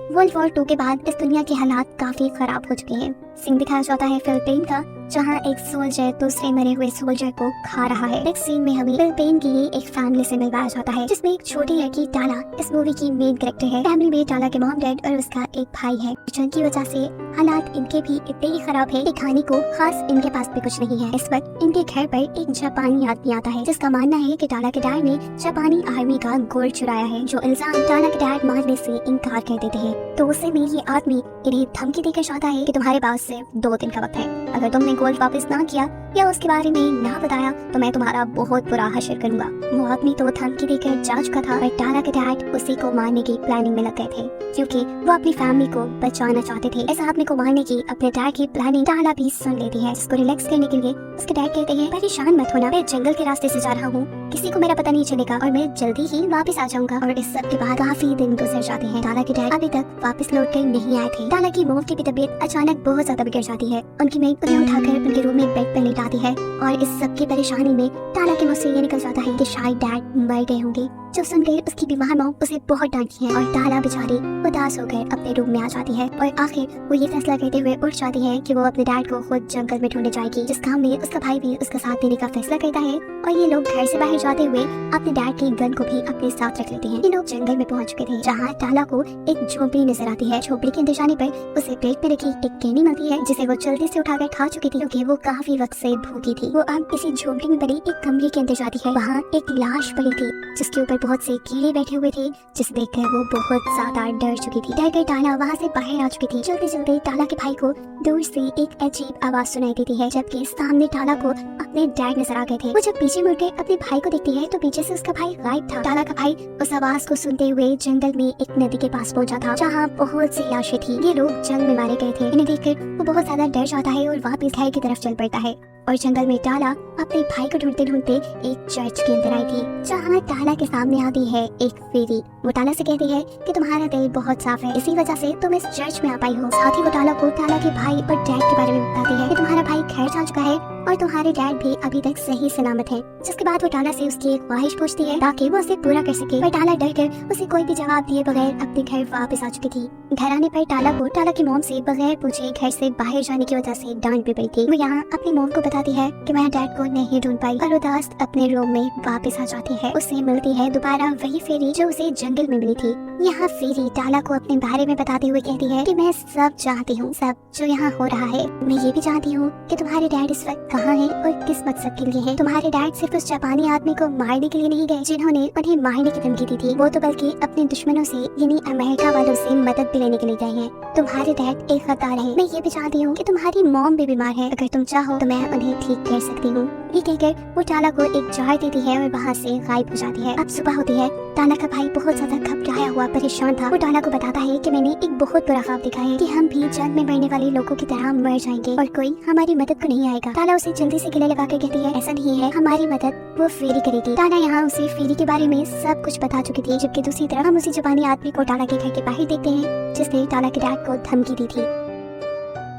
World war 2 के बाद इस दुनिया के हालात काफी खराब हो चुके हैं। सीन दिखाया जाता है फिलिपाइन का, जहाँ एक सोल्जर दूसरे मरे हुए सोल्जर को खा रहा है। नेक्स्ट सीन में हमें फिलिपाइन की ही एक फैमिली से मिलवाया जाता है, जिसमें एक छोटी लड़की टाला इस मूवी की मेन कैरेक्टर है। फैमिली में टाला के मॉम डैड और उसका एक भाई है। जंग की वजह से हालात इनके भी इतने ही खराब है कि खाने को खास इनके पास भी कुछ नहीं है। इस वक्त इनके घर पर एक जापानी आदमी आता है, जिसका मानना है कि टाला के डैड ने जापानी आर्मी का गोल्ड चुराया है, जो इल्जाम टाला के डैड मानने से इनकार कर देते हैं। तो उससे में ये आदमी इन्हें धमकी देकर चाहता है कि तुम्हारे पास सिर्फ 2 दिन का वक्त है, अगर तुमने गोल्ड वापस ना किया या उसके बारे में ना बताया तो मैं तुम्हारा बहुत बुरा हश्र करूंगा। वो आदमी तो धमकी देकर जा चुका था और टाला के डैड उसी को मारने की प्लानिंग में लग गए थे, क्योंकि वो अपनी फैमिली को बचाना चाहते थे। इस आदमी को मारने की अपने डैड की प्लानिंग टाला भी सुन लेती है, जिसको रिलैक्स करने के लिए उसके डैड कहते हैं, परेशान मत होना, मैं जंगल के रास्ते से जा रहा हूँ, किसी को मेरा पता नहीं चलेगा और मैं जल्दी ही वापस आ जाऊंगा। और इस सब के बाद काफी दिन गुजर जाते हैं। टाला के डैड अभी तक वापस लौट कर नहीं आए थे। टाला की मॉम की भी तबीयत अचानक बहुत ज्यादा बिगड़ जाती है। उनकी मेड उन्हें उठाकर उनके रूम में बेड पर लेटाती है और इस सब की परेशानी में टाला के मुंह से ये निकल जाता है कि शायद डैड मर गए होंगे। जो सुनकर उसकी बीमार मॉम उसे बहुत डांटती है और टाला बेचारी उदास होकर अपने रूम में आ जाती है और आखिर वो ये फैसला करते हुए उठ जाती है कि वो अपने डैड को खुद जंगल में ढूंढने जाएगी, जिस काम में उसका भाई भी उसका साथ देने का फैसला करता है। और ये लोग घर से बाहर जाते हुए अपने डैड की गन को भी अपने साथ रख लेते हैं। ये लोग जंगल में पहुंच चुके थे, जहाँ टाला को एक झोपड़ी नजर आती है। झोपड़ी के अंदर जाने पर उसे पेट में रखी एक कैनी मिलती है, जिसे वो जल्दी से उठाकर खा चुकी थी, क्योंकि वो काफी वक्त से भूखी थी। वो अब इसी झोपड़ी में बनी एक कमरे के अंदर जाती है। वहाँ एक लाश पड़ी थी, जिसके ऊपर बहुत से कीड़े बैठे हुए थे, जिसे देखकर वो बहुत ज्यादा डर चुकी थी। डर कर टाला वहाँ से बाहर आ चुकी थी। चलते चलते टाला के भाई को दूर से एक अजीब आवाज सुनाई देती है, जबकि सामने टाला को अपने डैड नजर आ गए थे। वो जब पीछे मुड़कर अपने भाई को देखती है तो पीछे से उसका भाई गायब था। टाला का भाई उस आवाज को सुनते हुए जंगल में एक नदी के पास पहुंचा था, जहाँ बहुत सी लाशें थी। ये लोग जंग में मारे गए थे। इन्हें देखकर वो बहुत ज्यादा डर जाता है और वापस घर की तरफ चल पड़ता है। और जंगल में टाला अपने भाई को ढूंढते ढूंढते एक चर्च के अंदर आई थी, जहाँ टाला के सामने आती है एक फेरी। वो टाला से कहती है कि तुम्हारा दिल बहुत साफ है, इसी वजह से तुम इस चर्च में आ पाई हो। साथ ही वो टाला को टाला के भाई और डैड के बारे में बताती है कि तुम्हारा भाई घर जा चुका है और तुम्हारे डैड भी अभी तक सही सलामत है। जिसके बाद वो टाला से उसकी एक ख्वाहिश पूछती है ताकि वो उसे पूरा कर सके, पर टाला डर कर उसे कोई भी जवाब दिए बगैर अपने घर वापस आ चुकी थी। घर आने पर टाला को टाला की मॉम से बगैर पूछे घर से बाहर जाने की वजह से डांट भी पड़ी थी। वो यहाँ अपनी मॉम को बताती है कि मैं डैड को नहीं ढूंढ पाई और उदास अपने रूम में वापस आ जाती है। उससे मिलती है दोबारा वही फेरी जो उसे जंगल में मिली थी। यहाँ फेरी टाला को अपने बारे में बताते हुए कहती है कि मैं सब जानती हूँ, सब जो यहाँ हो रहा है। मैं ये भी जानती हूँ कि तुम्हारे डैड इस वक्त कहाँ है और किस मकसद के लिए है। तुम्हारे डैड सिर्फ उस जापानी आदमी को मारने के लिए नहीं गए जिन्होंने उन्हें मारने की धमकी दी थी, वो तो बल्कि अपने दुश्मनों से यानी अमेरिका वालों से मदद भी लेने के लिए गए हैं। तुम्हारे डैड एक गद्दार है। मैं ये भी जानती हूँ कि तुम्हारी मॉम भी बीमार है, अगर तुम चाहो तो मैं उन्हें ठीक कर सकती हूँ। ये कहकर वो टाला को एक जार देती है और वहाँ से गायब हो जाती है। अब सुबह होती है। टाला का भाई बहुत ज्यादा घबराया हुआ परेशान था। वो टाला को बताता है कि मैंने एक बहुत बुरा ख्वाब देखा है कि हम भी जंग में मरने वाले लोगों की तरह मर जाएंगे और कोई हमारी मदद को नहीं आएगा। टाला उसे जल्दी से गले लगाकर कहती है ऐसा नहीं है, हमारी मदद वो फेरी करेगी। टाला यहाँ उसे फेरी के बारे में सब कुछ बता चुकी थी, जबकि दूसरी तरफ हम उसी जापानी आदमी को टाला के घर के बाहर देखते हैं, जिसने टाला के डैड को धमकी दी थी।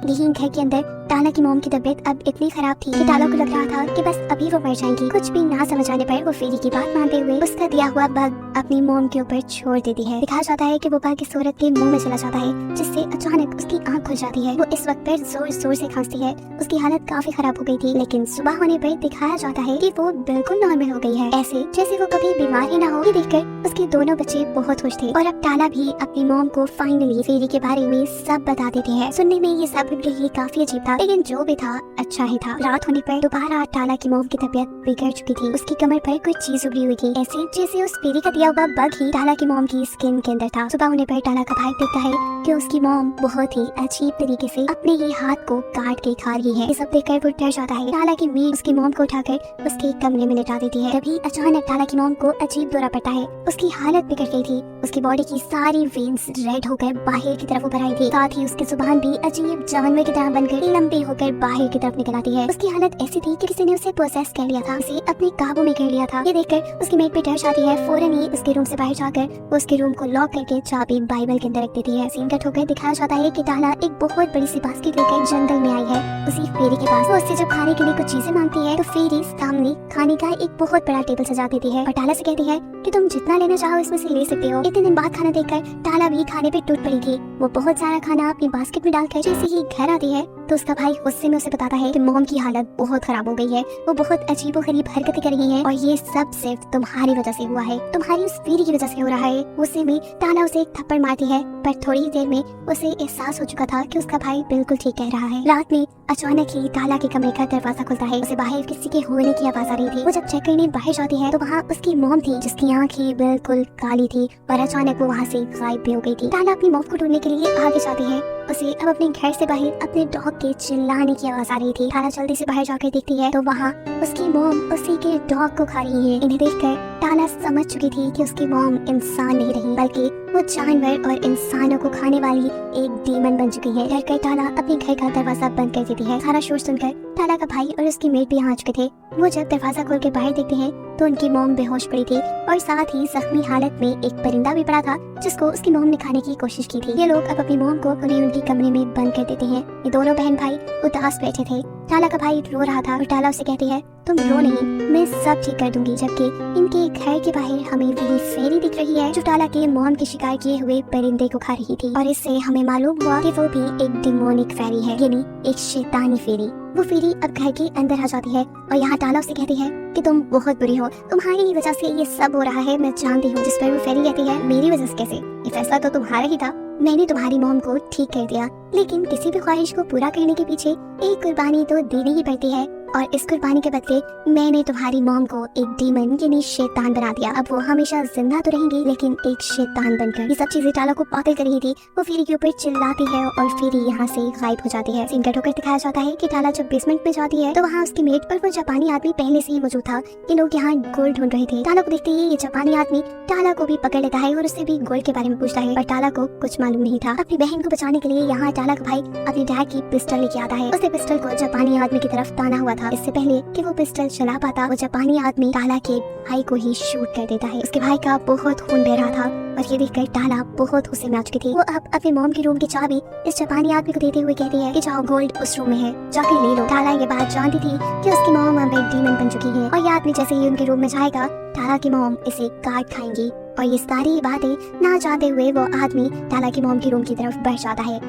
यही घर के अंदर टाला की मॉम की तबीयत अब इतनी खराब थी कि टाला को लग रहा था कि बस अभी वो मर जाएंगी। कुछ भी ना समझ आने पर वो फेरी की बात मानते हुए उसका दिया हुआ बग अपनी मॉम के ऊपर छोड़ देती है। दिखाया जाता है कि वो बग इस औरत के मुंह में चला जाता है, जिससे अचानक उसकी आंख खुल जाती है। वो इस वक्त पर जोर जोर से खांसती है। उसकी हालत काफी खराब हो गई थी, लेकिन सुबह होने पर दिखाया जाता है कि वो बिल्कुल नॉर्मल हो गई है, ऐसे जैसे वो कभी बीमार ही ना हो। ये देखकर उसके दोनों बच्चे बहुत खुश थे और अब टाला भी अपनी मॉम को फाइनली फेरी के बारे में सब बता देते हैं। सुनने में ये सब ये काफी अजीब था, लेकिन जो भी था अच्छा ही था। रात होने पर दोबारा टाला की मॉम की तबीयत बिगड़ चुकी थी। उसकी कमर पर कुछ चीज उभरी हुई थी, ऐसे जैसे उस फेरी का दिया हुआ बग ही टाला की मॉम की स्किन के अंदर था। सुबह होने पर टाला का भाई देखता है कि उसकी मॉम बहुत ही अजीब तरीके से अपने ही हाथ को काट के खा रही है। ये सब देखकर वो डर जाता है। टाला की मेड उसकी मॉम को उठाकर उसके कमरे में लेटा देती है। तभी अचानक टाला की मॉम को अजीब दौरा पड़ता है। उसकी हालत बिगड़ गई थी। उसकी बॉडी की सारी वेन्स रेड होकर बाहर की तरफ उभर आई थी, साथ ही उसकी जुबान भी अजीब जानवर की तरह बनकर झूमती होकर बाहर की तरफ निकल आती है। उसकी हालत ऐसी थी कि किसी ने उसे पोसेस कर लिया था, उसे अपने काबू में कर लिया था। ये देखकर उसकी मेट पे डर जाती है। फौरन ही उसके रूम से बाहर जाकर वो उसके रूम को लॉक करके चाबी बाइबल के अंदर रख देती है। सीन कट होकर दिखाया जाता है कि टाला एक बहुत बड़ी सी बास्केट लेकर जंगल में आई है उसी फेरी के पास। वो उससे जब खाने के लिए कुछ चीजें मांगती है तो फेरी सामने खाने का एक बहुत बड़ा टेबल सजा देती है और टाला से कहती है कि तुम जितना लेना चाहो इसमें से ले सकते हो। इतने दिन बाद खाना देखकर टाला भी खाने पे टूट पड़ी थी। वो बहुत सारा खाना अपनी बास्केट में डालकर जैसे ही घर आती है तो उसका भाई गुस्से में उसे बताता है कि मॉम की हालत बहुत खराब हो गई है, वो बहुत अजीबोगरीब हरकतें कर रही है और ये सब सिर्फ तुम्हारी वजह से हुआ है, तुम्हारी उस फेरी की वजह से हो रहा है। गुस्से में टाला उसे एक थप्पड़ मारती है पर थोड़ी ही देर में उसे एहसास हो चुका था कि उसका भाई बिल्कुल ठीक कह रहा है। रात में अचानक ही टाला के कमरे का दरवाजा खुलता है। उसे बाहर किसी के होने की आवाज आ रही थी। वो जब चेक करने बाहर जाती है तो वहाँ उसकी मॉम थी जिसकी आंखें बिल्कुल काली थी और अचानक वो वहाँ से गायब भी हो गई थी। टाला अपनी मॉम को ढूंढने के लिए आगे जाती है। उसे अब अपने घर से बाहर अपने डॉग के चिल्लाने की आवाज आ रही थी। टाला जल्दी से बाहर जाकर देखती है तो वहाँ उसकी मॉम उसी के डॉग को खा रही है। इन्हें देखकर टाला समझ चुकी थी कि उसकी मॉम इंसान नहीं रही बल्कि वो जानवर और इंसानों को खाने वाली एक डीमन बन चुकी है। डरकर टाला अपने घर का दरवाजा बंद कर देती है। सारा शोर सुनकर टाला का भाई और उसकी मेट भी यहाँ आ चुके थे। वो जब दरवाजा खोल के बाहर देखते हैं तो उनकी मॉम बेहोश पड़ी थी और साथ ही जख्मी हालत में एक परिंदा भी पड़ा था जिसको उसकी मॉम ने खाने की कोशिश की थी। ये लोग अब अपनी मॉम को उन्हें उनके कमरे में बंद कर देते हैं। ये दोनों बहन भाई उदास बैठे थे। टाला का भाई रो रहा था और टाला उसे कहती है तुम रो नहीं, मैं सब ठीक कर दूंगी। जबकि इनके घर के बाहर हमें वही फेरी दिख रही है जो टाला के मॉम के शिकार किए हुए परिंदे को खा रही थी और इससे हमें मालूम हुआ कि वो भी एक डिमोनिक फेरी है, यानी एक शैतानी फेरी। वो फेरी अब घर के अंदर आ जाती है और यहाँ टाला उसे कहती है कि तुम बहुत बुरी हो, तुम्हारी वजह से ये सब हो रहा है, मैं जानती हूँ। जिस पर वो फेरी कहती है मेरी वजह से कैसे, ये फैसला तो तुम्हारा ही था, मैंने तुम्हारी मॉम को ठीक कर दिया। लेकिन किसी भी ख्वाहिश को पूरा करने के पीछे एक कुर्बानी तो देनी ही पड़ती है और इस कुर्बानी के बदले मैंने तुम्हारी मॉम को एक डीमन यानी शैतान बना दिया। अब वो हमेशा जिंदा तो रहेंगी लेकिन एक शैतान बनकर। ये सब चीजें टाला को पागल कर रही थी। वो फेरी के ऊपर चिल्लाती है और फेरी यहाँ से गायब हो जाती है। सीन कट होकर दिखाया जाता है कि टाला जब बेसमेंट में जाती है तो वहाँ उसकी मेट और वो जापानी आदमी पहले से ही मौजूद था। ये लोग यहाँ गोल्ड ढूंढ रहे थे। टाला को देखते ही ये जापानी आदमी टाला को भी पकड़ लेता है और उससे भी गोल्ड के बारे में पूछता है पर टाला को कुछ मालूम नहीं था। अपनी बहन को बचाने के लिए यहाँ टाला का भाई अपने डैड की पिस्टल लेके आता है। उसने पिस्टल को जापानी आदमी की तरफ ताना हुआ था। इससे पहले कि वो पिस्टल चला पाता वो जापानी आदमी टाला के भाई को ही शूट कर देता है। उसके भाई का बहुत खून बह रहा था और ये देखकर टाला बहुत गुस्से में आ चुकी थी। वो अब अपने मॉम की रूम की चाबी इस जापानी आदमी को देते हुए कहती है कि जाओ गोल्ड उस रूम में है, जाके ले लो। टाला ये बात जानती थी कि उसकी मॉम अब एक डीमन बन चुकी है और ये आदमी जैसे ही उनके रूम में जाएगा टाला की मॉम इसे काट खाएंगी और ये सारी बातें ना चाहते हुए वो आदमी टाला की मॉम की रूम की तरफ बढ़ जाता है।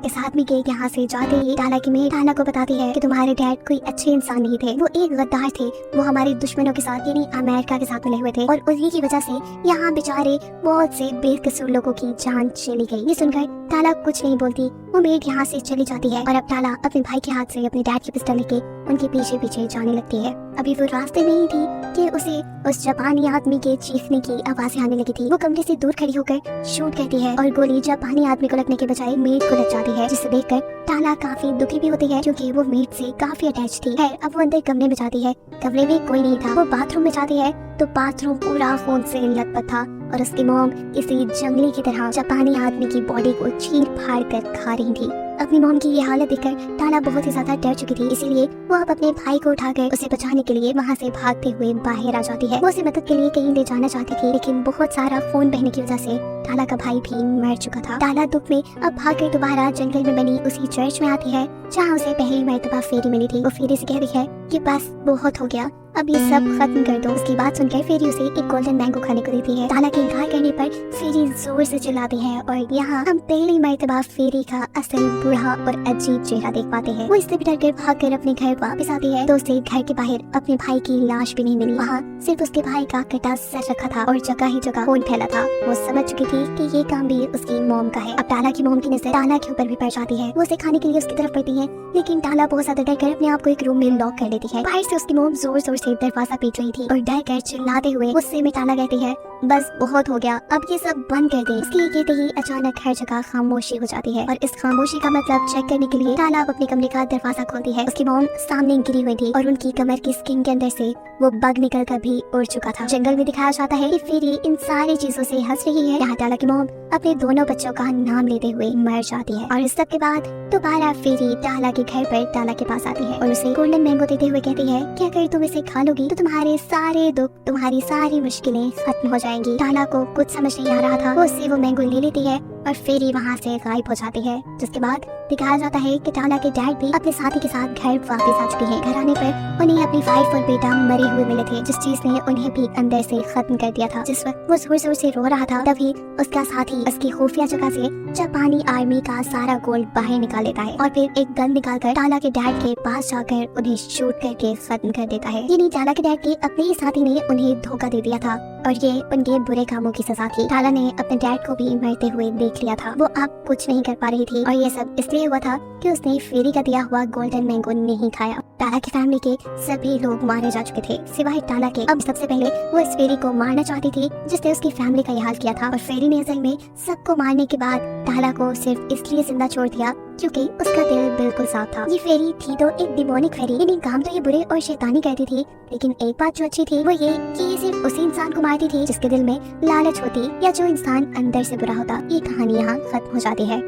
इस आदमी के यहाँ से जाते ही टाला की मेट टाला को बताती है कि तुम्हारे डैड कोई अच्छे इंसान नहीं थे, वो एक गद्दार थे, वो हमारे दुश्मनों के साथ यानी अमेरिका के साथ मिले हुए थे और उन्हीं की वजह से यहाँ बेचारे बहुत से बेकसूर लोगों की जान चली गई। ये सुनकर टाला कुछ नहीं बोलती। वो मेट यहाँ से चली जाती है और अब टाला अपने भाई के हाथ से अपने डैड की पिस्टल लेके उनके पीछे पीछे जाने लगती है। अभी वो रास्ते में ही थी कि उसे उस जापानी आदमी के चीखने की आवाजें आने लगी थी। वो कमरे से दूर खड़ी होकर शूट करती है और गोली जापानी आदमी को लगने के बजाय मेट को लग जाती है, जिसे देखकर टाला काफी दुखी भी होती है क्योंकि वो मेट से काफी अटैच थी। है अब वो अंदर कमरे में जाती है, कमरे में कोई नहीं था। वो बाथरूम में जाती है तो बाथरूम पूरा खून से लथपथ था और उसकी मॉम किसी जंगली की तरह जापानी आदमी की बॉडी को चीर फाड़ कर खा रही थी। अपनी मॉम की ये हालत देखकर टाला बहुत ही ज्यादा डर चुकी थी, इसीलिए वो अब अपने भाई को उठाकर उसे बचाने के लिए वहाँ से भागते हुए बाहर आ जाती है। वो उसे मदद के लिए कहीं ले जाना चाहती थी लेकिन बहुत सारा खून बहने की वजह से टाला का भाई भी मर चुका था। टाला दुख में अब भागकर दोबारा जंगल में बनी उसी चर्च में आती है जहाँ उसे पहली मर्तबा फेरी मिली थी। वो फेरी से कहती है कि बस बहुत हो गया, अब ये सब खत्म कर दो। उसकी बात सुनकर फेरी उसे एक गोल्डन मैंगो खाने को देती है। टाला के इनकार करने पर फेरी जोर से चिल्लाती है और यहाँ हम पहली मर्तबा फेरी का असल बुरा और अजीब चेहरा देख पाते हैं। वो इससे भी डरकर भागकर अपने घर वापस आती है तो उसे घर के बाहर अपने भाई की लाश भी नहीं मिली। वहाँ सिर्फ उसके भाई का कटा सर रखा था और जगह ही जगह खून फैला था। वो समझ चुकी थी कि ये काम भी उसकी मॉम का है। अब टाला की मॉम की नजर टाला के ऊपर भी पड़ जाती है। वो उसे खाने के लिए उसकी तरफ बढ़ती है लेकिन टाला बहुत ज्यादा डरकर अपने आप को एक रूम में लॉक कर लेती है। बाहर से उसकी मॉम जोर जोर से दरवाजा पीट रही थी और डर कर चिल्लाते हुए गुस्से में टाला कहती है बस बहुत हो गया, अब ये सब बंद कर दे। इसके कहते ही अचानक हर जगह खामोशी हो जाती है और इस खामोशी का मतलब चेक करने के लिए टाला अपने कमरे का दरवाजा खोलती है। उसकी मॉम सामने गिरी हुई थी और उनकी कमर की स्किन के अंदर से वो बग निकल कर भी उड़ चुका था। जंगल में दिखाया जाता है कि फेरी इन सारी चीजों से हंस रही है। यहाँ टाला की मॉम अपने दोनों बच्चों का नाम लेते हुए मर जाती है और इस सब के बाद दोबारा फेरी टाला के घर पर टाला के पास आती है और उसे गोल्डन मैंगो देते हुए कहती है कि अगर तुम इसे खा लोगी तो तुम्हारे सारे दुख, तुम्हारी सारी मुश्किलें खत्म हो जाएंगी। टाला को कुछ समझ नहीं आ रहा था, वो उससे वो मैंगो ले लेती है और फेरी वहाँ से गायब हो जाती है। जिसके बाद दिखाया जाता है कि टाला के डैड भी अपने साथी के साथ घर वापस आ चुके हैं। घर आने पर उन्हें अपनी वाइफ और बेटा मरे हुए मिले थे, जिस चीज ने उन्हें भी अंदर से खत्म कर दिया था। जिस वक्त वो जोर जोर से रो रहा था तभी उसका साथी उसकी खुफिया जगह से जापानी आर्मी का सारा गोल्ड बाहर निकाल लेता है और फिर एक गन निकालकर टाला के डैड के पास जाकर उन्हें शूट करके खत्म कर देता है। यानी टाला के डैड के अपने ही साथी ने उन्हें धोखा दे दिया था और ये उनके बुरे कामों की सजा थी। टाला ने अपने डैड को भी मरते हुए देख लिया था। वो अब कुछ नहीं कर पा रही थी और ये सब इसलिए हुआ था कि उसने फेरी का दिया हुआ गोल्डन मैंगो नहीं खाया। टाला की फैमिली के सभी लोग मारे जा चुके थे सिवाय टाला के। अब सबसे पहले वो इस फेरी को मारना चाहती थी जिसने उसकी फैमिली का ये हाल किया था और फेरी ने असल में सबको मारने के बाद टाला को सिर्फ इसलिए जिंदा छोड़ दिया क्योंकि उसका दिल बिल्कुल साफ था। ये फेरी थी तो एक डिमोनिक फेरी, यानी काम तो ये बुरे और शैतानी करती थी, लेकिन एक बात जो अच्छी थी वो ये कि ये सिर्फ उसी इंसान को मारती थी जिसके दिल में लालच होती या जो इंसान अंदर से बुरा होता। ये कहानी यहाँ खत्म हो जाती है।